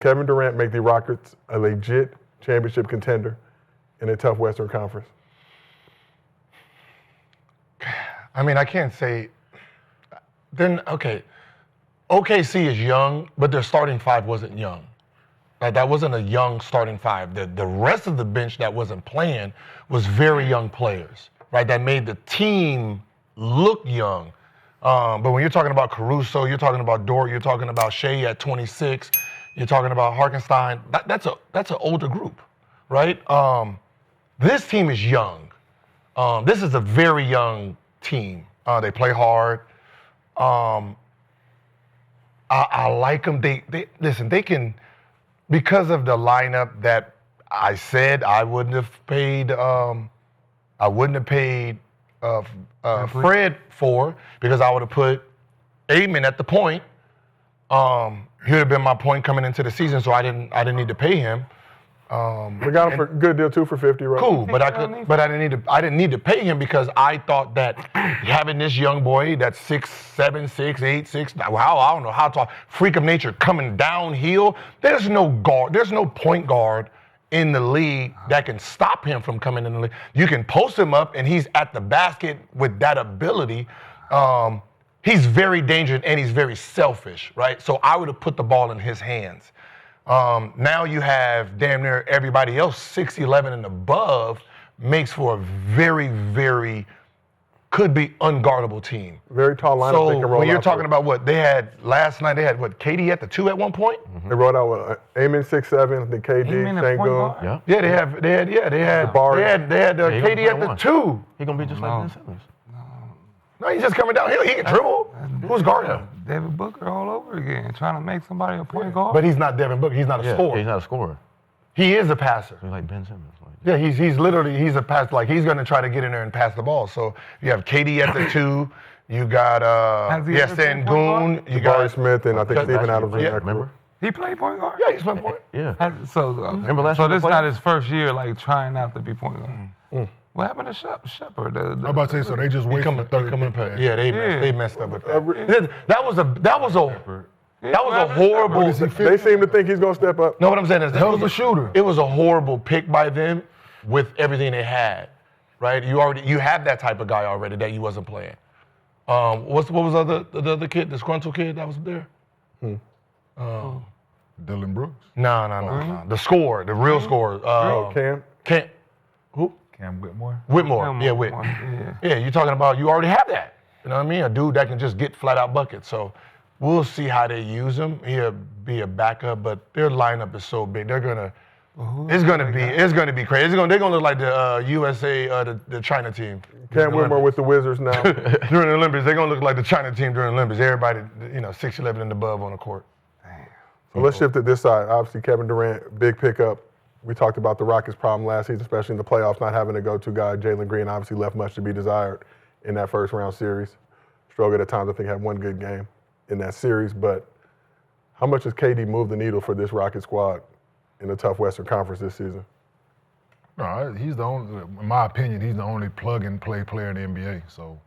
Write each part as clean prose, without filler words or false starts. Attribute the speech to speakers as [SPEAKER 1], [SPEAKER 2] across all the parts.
[SPEAKER 1] Kevin Durant make the Rockets a legit championship contender in a tough Western Conference?
[SPEAKER 2] I mean, I can't say. Then, okay, OKC is young, but their starting five wasn't young. Like, that wasn't a young starting five. The rest of the bench that wasn't playing was very young players, right? That made the team look young. But when you're talking about Caruso, you're talking about Dort, you're talking about Shea at 26, you're talking about Hartenstein, that's an older group, right? This team is young. This is a very young team. They play hard. I like them. They listen, they can, because of the lineup that I said I wouldn't have paid Fred for, because I would have put Amen at the point. He would have been my point coming into the season, so I didn't need to pay him.
[SPEAKER 1] We got him for a good deal too for 50, right?
[SPEAKER 2] Cool, but I didn't need to pay him because I thought that having this young boy that's 6'7", 6'8", 6, I don't know how tall, freak of nature coming downhill. There's no guard, there's no point guard in the league that can stop him from coming in the league. You can post him up and he's at the basket with that ability. He's very dangerous and he's very selfish, right? So I would have put the ball in his hands. Now you have damn near everybody else 6'11" and above, makes for a very, very, could be unguardable team.
[SPEAKER 1] Very tall lineup.
[SPEAKER 2] So
[SPEAKER 1] they can roll
[SPEAKER 2] when you're
[SPEAKER 1] out
[SPEAKER 2] talking
[SPEAKER 1] for.
[SPEAKER 2] about what they had last night, they had what, KD at the 2 at one point?
[SPEAKER 1] They rolled out with Amen 6'7", the KD,
[SPEAKER 3] Amen at point
[SPEAKER 1] Sengun.
[SPEAKER 3] guard?
[SPEAKER 2] Yeah, they had KD at the 2.
[SPEAKER 4] He gonna be just like Ben Simmons.
[SPEAKER 2] No, he's just coming downhill. He can dribble. Who's guarding him?
[SPEAKER 3] David Booker all over again, trying to make somebody a point guard.
[SPEAKER 2] But he's not Devin Booker. He's not a scorer.
[SPEAKER 4] He's not a scorer.
[SPEAKER 2] He is a passer.
[SPEAKER 4] He's like Ben Simmons.
[SPEAKER 2] Yeah, he's literally a passer. Like, he's going to try to get in there and pass the ball. So you have KD at the 2. You got Sengun. You
[SPEAKER 1] Barry
[SPEAKER 2] got
[SPEAKER 1] Smith and I think Steven Adams.
[SPEAKER 2] Yeah,
[SPEAKER 4] remember?
[SPEAKER 3] He played point guard?
[SPEAKER 2] Yeah, he's playing point.
[SPEAKER 4] Yeah.
[SPEAKER 3] Remember
[SPEAKER 4] last
[SPEAKER 3] so
[SPEAKER 4] year
[SPEAKER 3] this
[SPEAKER 4] they
[SPEAKER 3] is not
[SPEAKER 4] played?
[SPEAKER 3] his first year, like, trying out to be point guard. What happened to Sheppard?
[SPEAKER 5] I'm about to say, so they just wait for the third pick.
[SPEAKER 2] Yeah, they messed up with that. That was a horrible.
[SPEAKER 1] They seem to think he's going to step up.
[SPEAKER 2] No, what I'm saying is,
[SPEAKER 5] Hell of a shooter.
[SPEAKER 2] It was a horrible pick by them with everything they had, right? You have that type of guy already that you wasn't playing. What was the other kid, the disgruntled kid that was there?
[SPEAKER 5] Dylan Brooks.
[SPEAKER 2] No. The scorer, the real scorer.
[SPEAKER 1] Cam?
[SPEAKER 2] Who?
[SPEAKER 5] Cam Whitmore.
[SPEAKER 2] Whitmore. Yeah, Whit. Yeah, you're talking about, you already have that. You know what I mean? A dude that can just get flat out buckets. So we'll see how they use him. He'll be a backup, but their lineup is so big. They're gonna. It's gonna be crazy. They're gonna look like the USA, the China team.
[SPEAKER 1] Cam Whitmore with the Wizards now.
[SPEAKER 2] During the Olympics, they're gonna look like the China team during the Olympics. Everybody, 6'11" and above on the court.
[SPEAKER 1] So let's shift to this side. Obviously, Kevin Durant, big pickup. We talked about the Rockets' problem last season, especially in the playoffs, not having a go-to guy. Jalen Green obviously left much to be desired in that first round series. Struggled at times, I think, had one good game in that series. But how much has KD moved the needle for this Rocket squad in the tough Western Conference this season?
[SPEAKER 5] No, he's the only, in my opinion, he's the only plug-and-play player in the NBA. So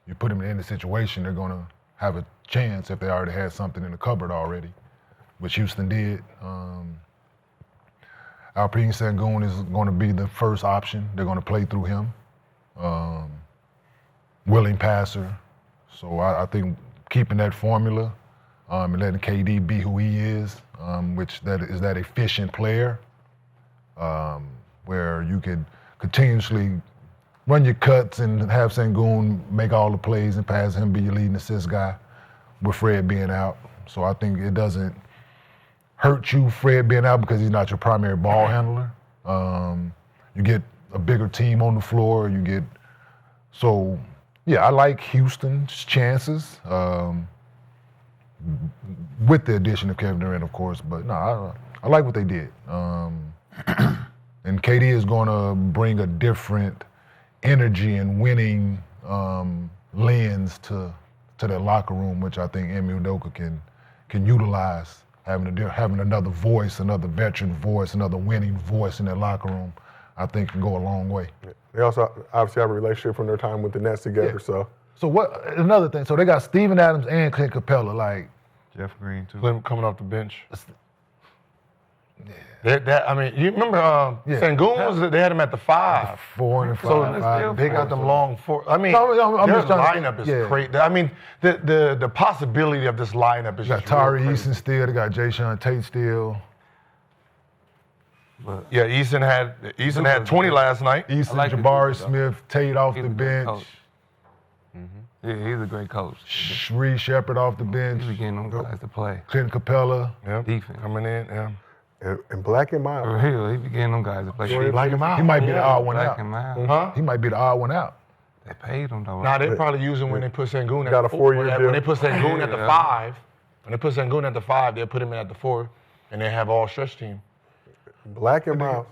[SPEAKER 5] you put him in any situation, they're going to have a chance if they already had something in the cupboard already, which Houston did. Alpren Sengun is going to be the first option. They're going to play through him. Willing passer. So I think keeping that formula and letting KD be who he is, which that is that efficient player, where you could continuously run your cuts and have Sengun make all the plays and pass him be your leading assist guy with Fred being out. So I think it doesn't hurt you, Fred being out, because he's not your primary ball handler. You get a bigger team on the floor. I like Houston's chances with the addition of Kevin Durant, of course. But no, I like what they did. And KD is going to bring a different energy and winning lens to their locker room, which I think Emi Udoka can utilize. Having another voice, another veteran voice, another winning voice in their locker room, I think can go a long way.
[SPEAKER 1] They also obviously have a relationship from their time with the Nets together.
[SPEAKER 5] Yeah. So what? Another thing. So they got Steven Adams and Clint Capella, like
[SPEAKER 3] Jeff Green too.
[SPEAKER 2] Clint coming off the bench. I mean, you remember Sengun they had him at the 5.
[SPEAKER 5] 4 and 5.
[SPEAKER 2] So
[SPEAKER 5] 5.
[SPEAKER 2] they got them long 4. I mean,
[SPEAKER 5] I'm
[SPEAKER 2] their
[SPEAKER 5] just trying to
[SPEAKER 2] lineup
[SPEAKER 5] think,
[SPEAKER 2] is crazy. I mean, the possibility of this lineup is
[SPEAKER 5] They got
[SPEAKER 2] just real
[SPEAKER 5] Tari
[SPEAKER 2] crazy.
[SPEAKER 5] Eason still. They got Jay-Sean Tate still.
[SPEAKER 2] Yeah, Eason had 20 last night.
[SPEAKER 5] Eason,
[SPEAKER 3] like the
[SPEAKER 5] Jabari
[SPEAKER 3] dude, though.
[SPEAKER 5] Smith, Tate off
[SPEAKER 3] He's
[SPEAKER 5] the
[SPEAKER 3] a great
[SPEAKER 5] bench.
[SPEAKER 3] coach. Yeah, he's a great coach.
[SPEAKER 5] Reed Sheppard off the bench.
[SPEAKER 3] He's getting them guys to play.
[SPEAKER 5] Clint Capella.
[SPEAKER 2] Yeah,
[SPEAKER 3] Defense.
[SPEAKER 2] coming in. Yeah.
[SPEAKER 1] And Black and
[SPEAKER 3] For
[SPEAKER 1] Miles.
[SPEAKER 3] real, he be getting them guys to play.
[SPEAKER 2] Like him out.
[SPEAKER 5] He might be the odd one
[SPEAKER 3] Black
[SPEAKER 5] out.
[SPEAKER 3] and Miles.
[SPEAKER 2] Huh?
[SPEAKER 5] He might be the odd one out.
[SPEAKER 3] They paid him though.
[SPEAKER 2] Nah, they probably use him when they put Sengun at
[SPEAKER 1] Got
[SPEAKER 2] the
[SPEAKER 1] a 4-year deal.
[SPEAKER 2] When they put Sengun at the
[SPEAKER 3] Yeah.
[SPEAKER 2] 5, when they put Sengun at the 5, they'll put him in at the 4, and they have all stretch team.
[SPEAKER 1] Black and Miles.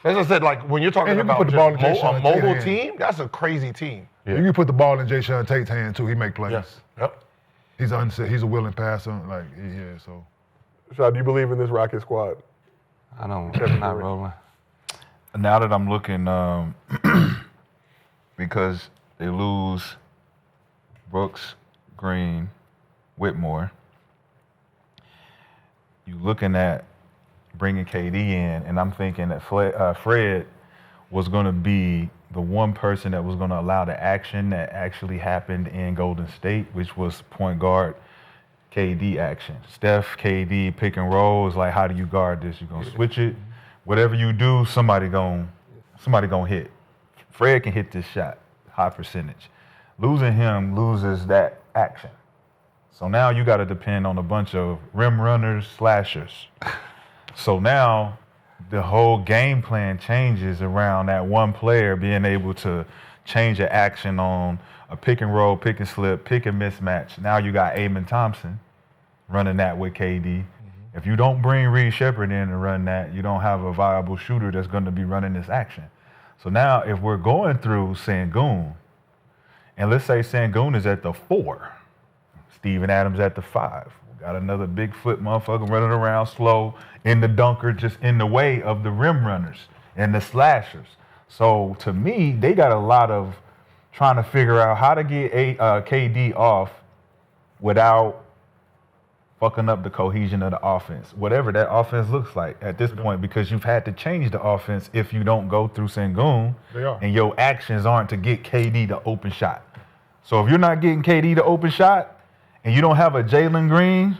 [SPEAKER 2] As I said, like when you're talking
[SPEAKER 5] And you can
[SPEAKER 2] about
[SPEAKER 5] put the ball in
[SPEAKER 2] just
[SPEAKER 5] Jay-Sean
[SPEAKER 2] a
[SPEAKER 5] Tate
[SPEAKER 2] mobile
[SPEAKER 5] hand.
[SPEAKER 2] team, that's a crazy team.
[SPEAKER 5] You can put the ball in Jay-Sean Tate's hand too. He make plays.
[SPEAKER 2] Yes. Yep.
[SPEAKER 5] He's a willing passer. Like yeah, so
[SPEAKER 1] Shad, do you believe in this Rocket squad?
[SPEAKER 3] I don't. I'm not rolling.
[SPEAKER 6] Now that I'm looking, because they lose Brooks, Green, Whitmore, you looking at bringing KD in, and I'm thinking that Fred was going to be the one person that was going to allow the action that actually happened in Golden State, which was point guard KD action. Steph, KD, pick and roll is like, how do you guard this? You're going to switch it. Whatever you do, somebody gonna hit. Fred can hit this shot, high percentage. Losing him loses that action. So now you got to depend on a bunch of rim runners, slashers. So now the whole game plan changes around that one player being able to change the action on a pick and roll, pick and slip, pick and mismatch. Now you got Thompson running that with KD. If you don't bring Reed Sheppard in to run that, you don't have a viable shooter that's going to be running this action. So now if we're going through Sengun, and let's say Sengun is at the 4, Steven Adams at the 5. We got another big-foot motherfucker running around slow in the dunker, just in the way of the rim runners and the slashers. So to me, they got a lot of trying to figure out how to get KD off without fucking up the cohesion of the offense, whatever that offense looks like at this point, because you've had to change the offense if you don't go through Sengun
[SPEAKER 5] They are.
[SPEAKER 6] and your actions aren't to get KD the open shot. So if you're not getting KD the open shot and you don't have a Jalen Green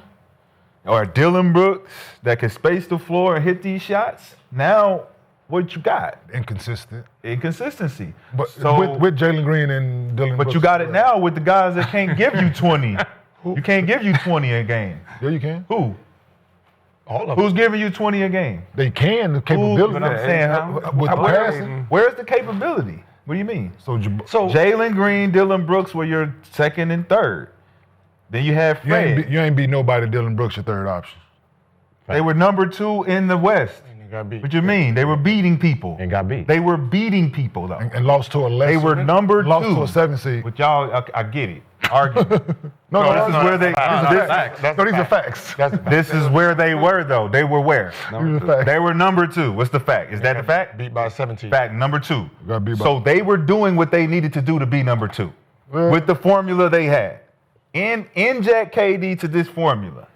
[SPEAKER 6] or a Dylan Brooks that can space the floor and hit these shots, now what you got?
[SPEAKER 5] inconsistent.
[SPEAKER 6] Inconsistency.
[SPEAKER 5] But
[SPEAKER 6] So-
[SPEAKER 5] with Jalen Green and Dylan
[SPEAKER 6] But
[SPEAKER 5] Brooks
[SPEAKER 6] you got it
[SPEAKER 5] as well.
[SPEAKER 6] now with the guys that can't give you 20. You can't give you 20 a game.
[SPEAKER 5] Yeah, you can.
[SPEAKER 6] Who?
[SPEAKER 2] All of
[SPEAKER 6] Who's giving you 20 a game?
[SPEAKER 5] They can. The
[SPEAKER 6] Who?
[SPEAKER 5] capability.
[SPEAKER 6] But I'm saying,
[SPEAKER 5] with the
[SPEAKER 6] where-
[SPEAKER 5] passing.
[SPEAKER 6] where's the capability? What do you mean?
[SPEAKER 5] So
[SPEAKER 6] Jalen Green, Dylan Brooks were your second and third. Then you have Fred.
[SPEAKER 5] you ain't beat nobody. Dylan Brooks your third option.
[SPEAKER 6] They were number 2 in the West.
[SPEAKER 2] You got beat.
[SPEAKER 6] What you mean? They were beating people.
[SPEAKER 4] And got beat.
[SPEAKER 6] They were beating people though.
[SPEAKER 5] And lost to a lesser.
[SPEAKER 6] They were number
[SPEAKER 5] lost
[SPEAKER 6] 2.
[SPEAKER 5] to a 7 seed.
[SPEAKER 6] But y'all, I get it. Argue.
[SPEAKER 5] No,
[SPEAKER 6] this is where they.
[SPEAKER 5] These are facts.
[SPEAKER 6] This is where they were though. They were where?
[SPEAKER 5] These are facts.
[SPEAKER 6] They were number 2. What's the fact? Is that the fact?
[SPEAKER 2] Beat by 17.
[SPEAKER 6] Fact number 2.
[SPEAKER 5] Got beat by-
[SPEAKER 6] So they were doing what they needed to do to be number 2 with the formula they had. Inject KD to this formula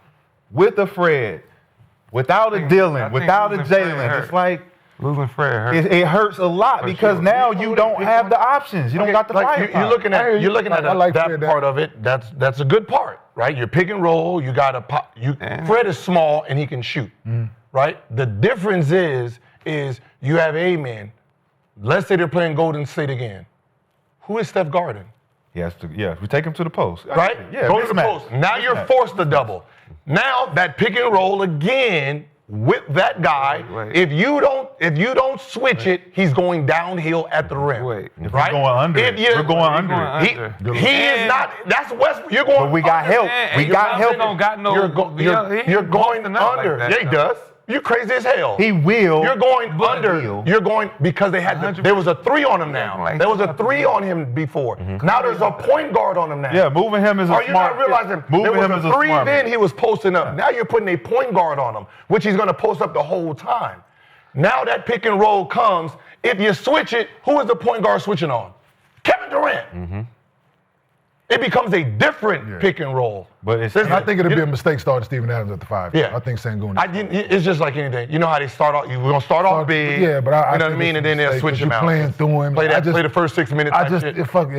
[SPEAKER 6] with a Fred, without a
[SPEAKER 3] I
[SPEAKER 6] Dylan,
[SPEAKER 3] think
[SPEAKER 6] without a
[SPEAKER 3] losing Fred
[SPEAKER 6] Jalen.
[SPEAKER 3] hurt.
[SPEAKER 6] It's like
[SPEAKER 3] Losing Fred hurt.
[SPEAKER 6] it hurts a lot because
[SPEAKER 2] sure.
[SPEAKER 6] now you don't have the options. You don't got the firepower.
[SPEAKER 2] You're looking at
[SPEAKER 5] I like
[SPEAKER 2] that
[SPEAKER 5] Fred.
[SPEAKER 2] part of it. That's a good part, right? You're pick and roll. You got to Fred is small and he can shoot, right? The difference is you have a man. Let's say they're playing Golden State again. Who is Steph guarding?
[SPEAKER 6] He has to. Yeah, we take him to the post.
[SPEAKER 2] Right?
[SPEAKER 6] Yeah.
[SPEAKER 2] Go to the
[SPEAKER 6] mismatch.
[SPEAKER 2] post. Now you're
[SPEAKER 6] Mismatch.
[SPEAKER 2] forced to double. Now that pick and roll again with that guy.
[SPEAKER 3] Wait.
[SPEAKER 2] If you don't switch it, he's going downhill at the rim.
[SPEAKER 3] Wait. If
[SPEAKER 2] right?
[SPEAKER 6] We're going under.
[SPEAKER 2] If
[SPEAKER 6] it. We're going under.
[SPEAKER 3] going
[SPEAKER 6] it.
[SPEAKER 3] under.
[SPEAKER 2] He is not. That's Westbrook. You're going.
[SPEAKER 6] But we got
[SPEAKER 2] under.
[SPEAKER 6] help. We got help.
[SPEAKER 3] Don't got no.
[SPEAKER 2] You're going under.
[SPEAKER 3] Like
[SPEAKER 2] Yeah, he does. You crazy as hell.
[SPEAKER 6] He will.
[SPEAKER 2] You're going under.
[SPEAKER 6] will.
[SPEAKER 2] You're going because they had there was a 3 on him now.
[SPEAKER 3] Like-
[SPEAKER 2] There was a 3 on him before. Now there's a point guard on him now.
[SPEAKER 6] Yeah, moving him is a
[SPEAKER 2] Are you
[SPEAKER 6] smart.
[SPEAKER 2] not realizing
[SPEAKER 6] moving
[SPEAKER 2] there was
[SPEAKER 6] him
[SPEAKER 2] a
[SPEAKER 6] is a
[SPEAKER 2] 3
[SPEAKER 6] smart.
[SPEAKER 2] then he was posting up. Now you're putting a point guard on him, which he's going to post up the whole time. Now that pick and roll comes. If you switch it, who is the point guard switching on? Kevin Durant. It becomes a different pick and roll.
[SPEAKER 6] But it's
[SPEAKER 5] And I think it'd be a mistake starting Steven Adams at the 5.
[SPEAKER 2] Yeah.
[SPEAKER 5] I think Sengun.
[SPEAKER 2] It's just like anything. You know how they start off. We're gonna start off big.
[SPEAKER 5] Yeah, but I
[SPEAKER 2] you know what I
[SPEAKER 5] think
[SPEAKER 2] mean,
[SPEAKER 5] it's
[SPEAKER 2] and
[SPEAKER 5] a
[SPEAKER 2] then they'll
[SPEAKER 5] mistake
[SPEAKER 2] switch
[SPEAKER 5] 'cause
[SPEAKER 2] him
[SPEAKER 5] you
[SPEAKER 2] out.
[SPEAKER 5] playing through him.
[SPEAKER 2] Play
[SPEAKER 5] I
[SPEAKER 2] the first 6 minutes.
[SPEAKER 5] I just
[SPEAKER 2] shit.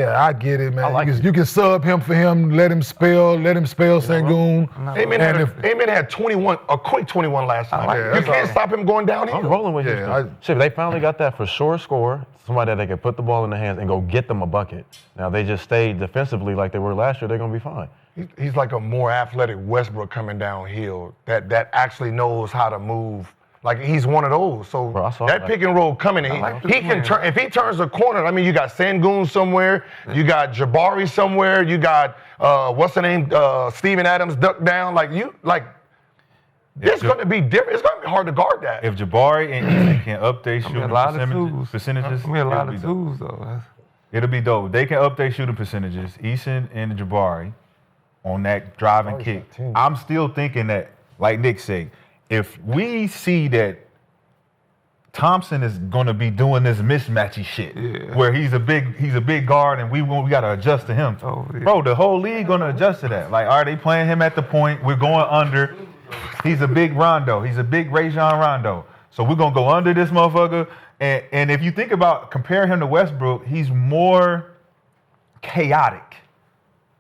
[SPEAKER 5] I get it, man.
[SPEAKER 2] like
[SPEAKER 5] You can sub him for him, let him spell Sengun.
[SPEAKER 2] Amen had 21, a quick 21 last night.
[SPEAKER 5] like
[SPEAKER 2] you
[SPEAKER 5] it.
[SPEAKER 2] can't stop him going downhill.
[SPEAKER 4] I'm rolling with
[SPEAKER 5] Yeah,
[SPEAKER 4] Houston. Shit, they finally got that for sure score. Somebody that they can put the ball in the hands and go get them a bucket. Now they just stayed defensively like they were last year. They're gonna be fine.
[SPEAKER 2] He's like a more athletic Westbrook coming downhill that actually knows how to move. Like he's one of those. So
[SPEAKER 4] Bro, I saw
[SPEAKER 2] that
[SPEAKER 4] that.
[SPEAKER 2] pick and roll coming in, he can turn. If he turns the corner, I mean, you got Sengun somewhere, you got Jabari somewhere, you got what's the name, Steven Adams duck down. It's going to be different. It's going to be hard to guard that.
[SPEAKER 6] If Jabari and Eason can update shooting
[SPEAKER 3] A lot of
[SPEAKER 6] percentages,
[SPEAKER 3] We had a lot
[SPEAKER 6] it'll
[SPEAKER 3] of
[SPEAKER 6] be dope.
[SPEAKER 3] tools though.
[SPEAKER 6] It'll be dope. They can update shooting percentages. Eason and Jabari on that driving kick. I'm still thinking that, like Nick said, if we see that Thompson is going to be doing this mismatchy shit, where he's a big guard and we got to adjust to him.
[SPEAKER 3] Oh, yeah.
[SPEAKER 6] Bro, the whole league going to adjust to that. Like, are they playing him at the point? We're going under. He's a big Rondo. He's a big Rajon Rondo. So we're going to go under this motherfucker. And if you think about, compare him to Westbrook, he's more chaotic.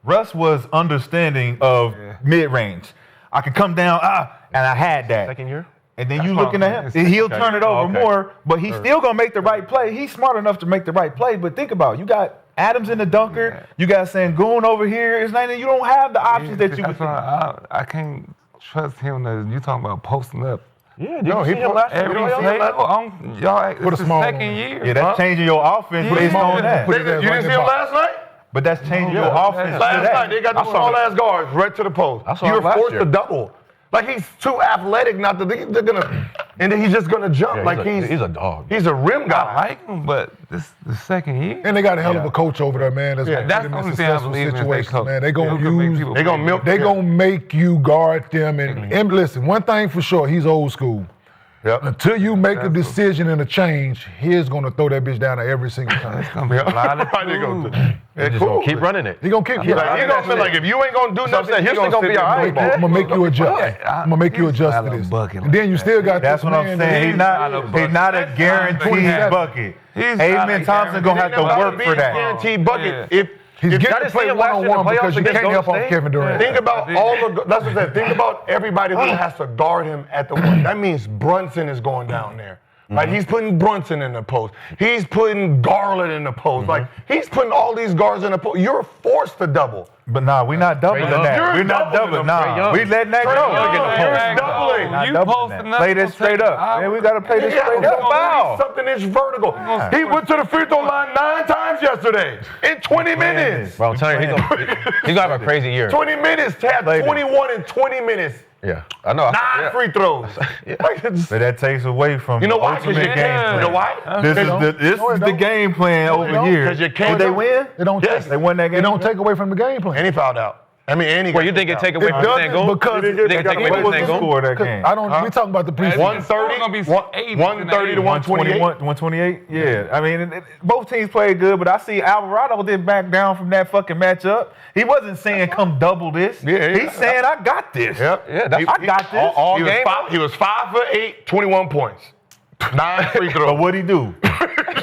[SPEAKER 6] Russ was understanding of mid-range. I could come down, and I had that.
[SPEAKER 4] Second year?
[SPEAKER 6] And then you looking at him, he'll turn it over more, but he's still going to make the right play. He's smart enough to make the right play, but think about it. You got Adams in the dunker. You got Sengun over here. It's like you don't have the options that you would
[SPEAKER 3] That's why I can't trust him. You talking about posting up.
[SPEAKER 4] Yeah, did you see him last year?
[SPEAKER 3] Every
[SPEAKER 4] You know,
[SPEAKER 3] play, y'all,
[SPEAKER 5] Put a
[SPEAKER 3] it's the
[SPEAKER 5] small
[SPEAKER 3] second
[SPEAKER 5] one.
[SPEAKER 3] year.
[SPEAKER 6] Yeah, that's changing your offense based on that.
[SPEAKER 5] Put it there,
[SPEAKER 2] You
[SPEAKER 5] right
[SPEAKER 2] didn't
[SPEAKER 5] in
[SPEAKER 2] see
[SPEAKER 5] the
[SPEAKER 2] him
[SPEAKER 5] box.
[SPEAKER 2] last night?
[SPEAKER 6] But that's changing your offense to
[SPEAKER 2] Last
[SPEAKER 6] that.
[SPEAKER 2] night they got the small ass guards right to the post.
[SPEAKER 4] I saw
[SPEAKER 2] You
[SPEAKER 4] it
[SPEAKER 2] were
[SPEAKER 4] last
[SPEAKER 2] forced
[SPEAKER 4] year.
[SPEAKER 2] to double. Like he's too athletic not to. They're gonna, and then he's just gonna jump.
[SPEAKER 4] Yeah,
[SPEAKER 2] like
[SPEAKER 4] he's a dog.
[SPEAKER 2] He's a rim
[SPEAKER 3] I
[SPEAKER 2] guy.
[SPEAKER 3] like him, but this the second year.
[SPEAKER 5] And they got a hell of a coach over there, man. That's
[SPEAKER 3] That's the
[SPEAKER 5] gonna
[SPEAKER 3] only
[SPEAKER 5] put
[SPEAKER 3] thing
[SPEAKER 5] them
[SPEAKER 3] I
[SPEAKER 5] in successful
[SPEAKER 3] believe in is they
[SPEAKER 5] situations,
[SPEAKER 3] coach.
[SPEAKER 5] man. They gonna
[SPEAKER 3] They'll make
[SPEAKER 5] use.
[SPEAKER 3] people
[SPEAKER 2] They gonna milk.
[SPEAKER 5] They gonna make you guard them. And listen, one thing for sure, he's old school.
[SPEAKER 2] Yep.
[SPEAKER 5] Until you make a decision and a change, he's gonna throw that bitch down there every single time.
[SPEAKER 3] It's gonna be a lot of
[SPEAKER 2] Right, they gonna
[SPEAKER 3] tools.
[SPEAKER 4] They're just going to keep running it.
[SPEAKER 5] He gonna keep.
[SPEAKER 2] He gonna be like, if you ain't gonna do nothing,
[SPEAKER 4] Houston gonna be all right, man.
[SPEAKER 5] I'm gonna make you adjust. I'm gonna make you adjust to this. And then you still got.
[SPEAKER 6] That's
[SPEAKER 5] this
[SPEAKER 6] what I'm
[SPEAKER 5] man
[SPEAKER 6] saying.
[SPEAKER 5] that-
[SPEAKER 6] He's not a guaranteed bucket. Amen Thompson gonna have to work for that.
[SPEAKER 2] Guaranteed bucket.
[SPEAKER 3] Yeah.
[SPEAKER 5] He's
[SPEAKER 4] I
[SPEAKER 5] getting to
[SPEAKER 4] didn't see
[SPEAKER 5] play
[SPEAKER 4] him last year in the
[SPEAKER 5] one-on-one because
[SPEAKER 4] playoffs
[SPEAKER 5] you
[SPEAKER 4] against
[SPEAKER 5] can't help
[SPEAKER 4] Golden
[SPEAKER 5] off
[SPEAKER 4] State.
[SPEAKER 5] Kevin Durant.
[SPEAKER 2] Think about all the. That's what I said. Think about everybody who has to guard him at the one. That means Brunson is going down there. Like he's putting Brunson in the post. He's putting Garland in the post. Like he's putting all these guards in the post. You're forced to double.
[SPEAKER 6] But nah, we're not doubling
[SPEAKER 4] Young.
[SPEAKER 6] that.
[SPEAKER 2] You're
[SPEAKER 6] We're not
[SPEAKER 2] doubling
[SPEAKER 6] doubling.
[SPEAKER 2] them,
[SPEAKER 6] Nah, we letting that go.
[SPEAKER 2] You're doubling.
[SPEAKER 6] Not
[SPEAKER 3] You
[SPEAKER 6] doubling
[SPEAKER 3] posting
[SPEAKER 6] that.
[SPEAKER 3] up,
[SPEAKER 6] Play this
[SPEAKER 3] gonna
[SPEAKER 6] straight
[SPEAKER 3] take
[SPEAKER 6] up.
[SPEAKER 3] it
[SPEAKER 6] Man, we gotta play this straight up. Foul.
[SPEAKER 2] Something that's vertical. He went to the free throw line 9 times yesterday in 20 minutes.
[SPEAKER 4] Bro, I'm telling you, he's going to have a crazy year.
[SPEAKER 2] 20 minutes to have 21 in 20 minutes.
[SPEAKER 4] Yeah, I know.
[SPEAKER 2] 9 free throws. Like, it's-
[SPEAKER 6] But that takes away from
[SPEAKER 2] You know
[SPEAKER 6] the
[SPEAKER 2] why? 'Cause
[SPEAKER 6] ultimate
[SPEAKER 2] you
[SPEAKER 6] game
[SPEAKER 2] can't.
[SPEAKER 6] plan.
[SPEAKER 2] You know why?
[SPEAKER 6] This is the game plan over here.
[SPEAKER 2] Because you can't.
[SPEAKER 6] Did they win?
[SPEAKER 5] It don't
[SPEAKER 2] Yes.
[SPEAKER 5] take.
[SPEAKER 6] They won that game.
[SPEAKER 5] It don't take away from the game plan.
[SPEAKER 2] And he fouled out. I mean, and he
[SPEAKER 4] Well,
[SPEAKER 2] got
[SPEAKER 4] you think it
[SPEAKER 2] kicked
[SPEAKER 4] take
[SPEAKER 2] out.
[SPEAKER 4] away
[SPEAKER 5] It
[SPEAKER 4] from
[SPEAKER 5] doesn't
[SPEAKER 4] Sengun?
[SPEAKER 5] because
[SPEAKER 4] You think it take away
[SPEAKER 6] What
[SPEAKER 4] from
[SPEAKER 6] was the
[SPEAKER 4] Sengun?
[SPEAKER 6] score of that game?
[SPEAKER 5] I don't. We talking about the preseason.
[SPEAKER 2] 130,
[SPEAKER 3] It's gonna be 80
[SPEAKER 2] 130 to 128.
[SPEAKER 6] 128? Yeah. I mean, both teams played good, but I see Alvarado didn't back down from that fucking matchup. He wasn't saying, come double this.
[SPEAKER 2] Yeah,
[SPEAKER 6] He's saying, I got this.
[SPEAKER 2] Yep.
[SPEAKER 4] Yeah, that's
[SPEAKER 6] I got this.
[SPEAKER 2] He was, he was 5 for 8, 21 points. 9 free
[SPEAKER 6] But
[SPEAKER 2] throws.
[SPEAKER 6] what'd he do?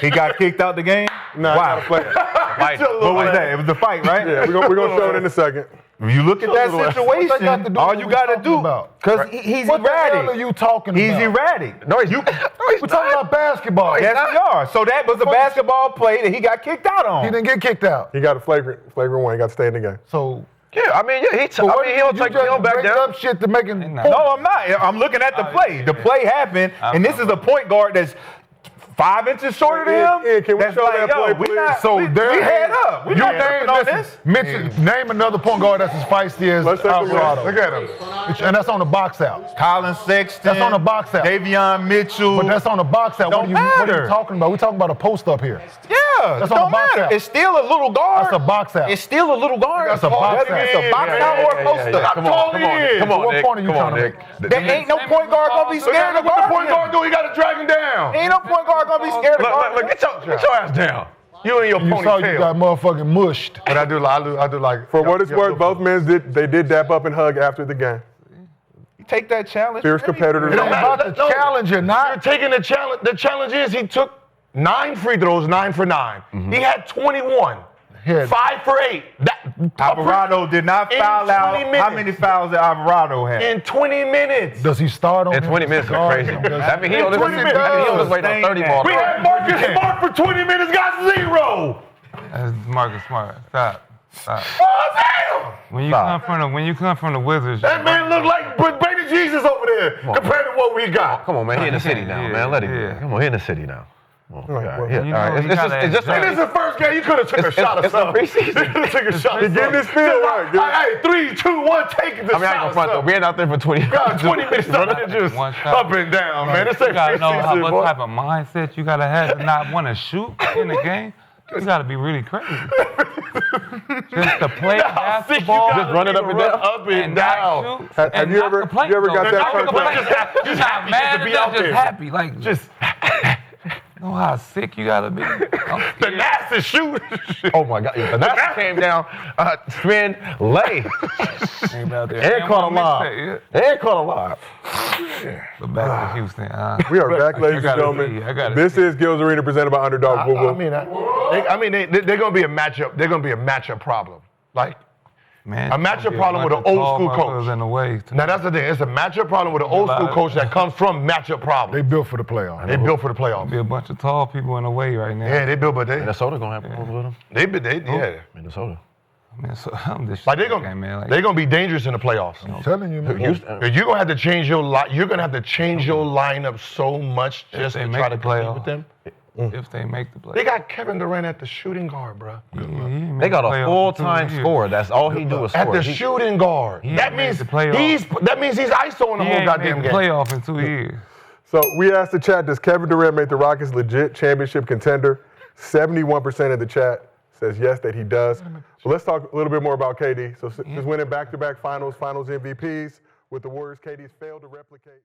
[SPEAKER 6] He got kicked out the game?
[SPEAKER 1] Nah,
[SPEAKER 6] Wow.
[SPEAKER 1] gotta play it.
[SPEAKER 6] What was that? It was the fight, right?
[SPEAKER 1] Yeah, we're gonna show it in a second.
[SPEAKER 6] When you look at that
[SPEAKER 5] What they got to
[SPEAKER 6] situation,
[SPEAKER 5] do
[SPEAKER 6] all
[SPEAKER 5] with
[SPEAKER 6] you
[SPEAKER 5] what
[SPEAKER 6] got to
[SPEAKER 5] we
[SPEAKER 6] do,
[SPEAKER 5] talking about?
[SPEAKER 6] because he's
[SPEAKER 5] What the hell are
[SPEAKER 6] erratic.
[SPEAKER 5] you talking
[SPEAKER 6] He's
[SPEAKER 5] about?
[SPEAKER 6] erratic.
[SPEAKER 4] No, he's
[SPEAKER 5] We're talking about basketball.
[SPEAKER 6] Yes, we are. So that was a basketball play that he got kicked out on.
[SPEAKER 5] He didn't get kicked out.
[SPEAKER 1] He got a flagrant one. He got to stay in the game.
[SPEAKER 5] So.
[SPEAKER 4] Yeah, I mean, yeah, he don't take
[SPEAKER 5] you
[SPEAKER 4] him back
[SPEAKER 5] break
[SPEAKER 4] down.
[SPEAKER 5] up shit to making.
[SPEAKER 3] Nah.
[SPEAKER 6] No, I'm not. I'm looking at the play. The play happened, and this is a point guard that's 5 inches shorter than him.
[SPEAKER 1] Yeah, can we
[SPEAKER 6] That's
[SPEAKER 1] show
[SPEAKER 6] like,
[SPEAKER 1] that
[SPEAKER 6] yo,
[SPEAKER 1] play,
[SPEAKER 6] we
[SPEAKER 1] please?
[SPEAKER 6] not,
[SPEAKER 5] So
[SPEAKER 6] we,
[SPEAKER 5] there,
[SPEAKER 6] we head up. We
[SPEAKER 5] You
[SPEAKER 6] not
[SPEAKER 5] name,
[SPEAKER 6] tripping on
[SPEAKER 5] listen,
[SPEAKER 6] this.
[SPEAKER 5] name another point guard that's as feisty as
[SPEAKER 1] Let's take a look.
[SPEAKER 5] Alvarado.
[SPEAKER 1] Look at him.
[SPEAKER 5] And that's on the box out.
[SPEAKER 6] Colin Sexton.
[SPEAKER 5] That's on the box out.
[SPEAKER 6] Davion Mitchell.
[SPEAKER 5] But that's on the box out.
[SPEAKER 6] Don't
[SPEAKER 5] What are
[SPEAKER 6] matter.
[SPEAKER 5] you talking about? We're talking about a post up here.
[SPEAKER 6] Yeah,
[SPEAKER 5] That's
[SPEAKER 6] it
[SPEAKER 5] on
[SPEAKER 6] don't
[SPEAKER 5] the box
[SPEAKER 6] matter.
[SPEAKER 5] out.
[SPEAKER 6] It's still a little guard.
[SPEAKER 5] That's a box out.
[SPEAKER 6] It's still a little guard.
[SPEAKER 5] That's a box
[SPEAKER 6] Whether
[SPEAKER 5] out.
[SPEAKER 6] It's a box out or a post up.
[SPEAKER 4] Come on,
[SPEAKER 5] What
[SPEAKER 4] Nick.
[SPEAKER 5] point are you
[SPEAKER 4] Come on,
[SPEAKER 5] trying to
[SPEAKER 4] Nick.
[SPEAKER 6] There ain't no point guard gonna be scared to
[SPEAKER 2] What the
[SPEAKER 6] guard
[SPEAKER 2] point
[SPEAKER 6] him.
[SPEAKER 2] guard do? He got to drag him down.
[SPEAKER 6] Ain't no point guard gonna be scared to guard
[SPEAKER 4] Look,
[SPEAKER 6] him.
[SPEAKER 4] get your ass down.
[SPEAKER 2] You and your
[SPEAKER 5] You saw you got
[SPEAKER 2] ponytail.
[SPEAKER 5] motherfucking mushed.
[SPEAKER 2] But I do like.
[SPEAKER 1] For what it's worth, both men did dap up and hug after the game.
[SPEAKER 6] You take that challenge.
[SPEAKER 1] Fierce
[SPEAKER 6] really?
[SPEAKER 1] competitors.
[SPEAKER 5] It ain't about the challenge or
[SPEAKER 2] You're
[SPEAKER 5] not.
[SPEAKER 2] taking the challenge. The challenge is he took 9 free throws, 9 for 9. He had 21.
[SPEAKER 5] Yeah.
[SPEAKER 2] 5 for 8.
[SPEAKER 6] Alvarado did not
[SPEAKER 2] In
[SPEAKER 6] foul out.
[SPEAKER 2] 20
[SPEAKER 6] How
[SPEAKER 2] minutes.
[SPEAKER 6] many fouls did Alvarado have?
[SPEAKER 2] In 20 minutes.
[SPEAKER 5] Does he start on
[SPEAKER 4] In
[SPEAKER 5] him?
[SPEAKER 4] 20 minutes is
[SPEAKER 5] Guard
[SPEAKER 4] crazy.
[SPEAKER 5] him? Does-
[SPEAKER 4] That mean he on his
[SPEAKER 2] 20 minutes.
[SPEAKER 4] way to 30 ball.
[SPEAKER 2] We had Marcus Smart for 20 minutes, got 0.
[SPEAKER 3] That's Marcus Smart. Stop.
[SPEAKER 2] Oh, damn!
[SPEAKER 3] When you come from the Wizards,
[SPEAKER 2] That man look like baby Jesus over there compared to what we got.
[SPEAKER 4] Come on, man. He in the city now,
[SPEAKER 3] Yeah,
[SPEAKER 4] man. Let him.
[SPEAKER 3] yeah.
[SPEAKER 4] Come on, he in the city now. Come on.
[SPEAKER 1] Right, well,
[SPEAKER 4] Yeah,
[SPEAKER 3] you
[SPEAKER 4] all right.
[SPEAKER 3] know,
[SPEAKER 4] It's
[SPEAKER 3] you
[SPEAKER 4] just,
[SPEAKER 3] gotta
[SPEAKER 4] it's just
[SPEAKER 2] And this is the first game. You could have took a shot or
[SPEAKER 4] it's a
[SPEAKER 2] something.
[SPEAKER 4] preseason.
[SPEAKER 2] You took a shot.
[SPEAKER 1] You're getting this feel right.
[SPEAKER 2] Hey, 3, 2, 1, take the
[SPEAKER 4] I mean, I ain't
[SPEAKER 2] shot.
[SPEAKER 4] gonna front though. We ain't out there for 20.
[SPEAKER 2] God, 20 minutes just
[SPEAKER 3] One shot.
[SPEAKER 2] up and down, man. This
[SPEAKER 3] you
[SPEAKER 2] ain't
[SPEAKER 3] gotta know
[SPEAKER 2] preseason,
[SPEAKER 3] what
[SPEAKER 2] boy.
[SPEAKER 3] type of mindset you gotta have to not want to shoot in the game. You gotta be really crazy. Just to play
[SPEAKER 2] How sick you
[SPEAKER 3] basketball,
[SPEAKER 2] gotta
[SPEAKER 4] Just run it
[SPEAKER 2] be
[SPEAKER 4] up
[SPEAKER 2] to
[SPEAKER 4] and
[SPEAKER 2] run
[SPEAKER 4] down.
[SPEAKER 2] up and
[SPEAKER 3] and
[SPEAKER 2] down.
[SPEAKER 3] not shoot.
[SPEAKER 1] Have
[SPEAKER 3] and
[SPEAKER 1] you
[SPEAKER 3] not
[SPEAKER 1] ever-
[SPEAKER 3] complain,
[SPEAKER 1] you ever
[SPEAKER 3] though.
[SPEAKER 1] got that
[SPEAKER 3] Not
[SPEAKER 1] first
[SPEAKER 3] complain.
[SPEAKER 2] play?
[SPEAKER 3] You're not
[SPEAKER 2] happy
[SPEAKER 3] mad
[SPEAKER 2] just
[SPEAKER 3] at
[SPEAKER 2] to be
[SPEAKER 3] them,
[SPEAKER 2] out
[SPEAKER 3] just
[SPEAKER 2] there.
[SPEAKER 3] happy. Like,
[SPEAKER 2] Just
[SPEAKER 3] know how sick you gotta be.
[SPEAKER 2] the NASA shoot.
[SPEAKER 4] Oh my God! The NASA came down, spin, lay,
[SPEAKER 3] Came out there.
[SPEAKER 4] and caught a lob.
[SPEAKER 3] Yeah.
[SPEAKER 4] And caught a lob.
[SPEAKER 3] But back to Houston.
[SPEAKER 1] We are back, ladies and
[SPEAKER 3] gotta
[SPEAKER 1] gentlemen.
[SPEAKER 3] see, I gotta
[SPEAKER 1] This
[SPEAKER 3] see.
[SPEAKER 1] is Gilbert Arenas presented by Underdog. Woo, woo.
[SPEAKER 2] They're gonna be a matchup. They're gonna be a matchup problem. Like
[SPEAKER 3] Man,
[SPEAKER 2] A matchup problem with an old school coach.
[SPEAKER 3] In the way.
[SPEAKER 2] now, that's the thing. It's a matchup problem with an old school coach that comes from matchup
[SPEAKER 5] They
[SPEAKER 2] problems.
[SPEAKER 5] built for the playoffs.
[SPEAKER 2] They built for the playoffs.
[SPEAKER 3] Be a bunch of tall people in the way right now.
[SPEAKER 2] Yeah, they built, but
[SPEAKER 4] Minnesota gonna have problems with him.
[SPEAKER 2] yeah.
[SPEAKER 4] Minnesota.
[SPEAKER 3] Man, so I'm just
[SPEAKER 2] Like they're
[SPEAKER 3] okay,
[SPEAKER 2] gonna
[SPEAKER 3] man. Like,
[SPEAKER 2] they're gonna be dangerous in the playoffs.
[SPEAKER 5] I'm telling you, man.
[SPEAKER 4] Houston.
[SPEAKER 2] You're gonna have to change your You're gonna have to change your lineup so much just
[SPEAKER 3] they
[SPEAKER 2] to
[SPEAKER 3] make
[SPEAKER 2] try to
[SPEAKER 3] the
[SPEAKER 2] compete
[SPEAKER 3] playoffs.
[SPEAKER 2] with them.
[SPEAKER 3] if they make the play.
[SPEAKER 2] They got Kevin Durant at the shooting guard, bro.
[SPEAKER 4] They got a full-time scorer. That's all he do is
[SPEAKER 2] At
[SPEAKER 4] score.
[SPEAKER 2] the shooting guard.
[SPEAKER 3] he
[SPEAKER 2] That
[SPEAKER 3] ain't made
[SPEAKER 2] means
[SPEAKER 3] the playoffs.
[SPEAKER 2] that means he's ISOing the
[SPEAKER 3] He
[SPEAKER 2] whole
[SPEAKER 3] ain't
[SPEAKER 2] goddamn
[SPEAKER 3] made the
[SPEAKER 2] game.
[SPEAKER 3] playoff in 2 years.
[SPEAKER 1] So we asked the chat, does Kevin Durant make the Rockets legit championship contender? 71% of the chat says yes, that he does. Well, let's talk a little bit more about KD. So he's winning back-to-back finals MVPs with the Warriors. KD's failed to replicate.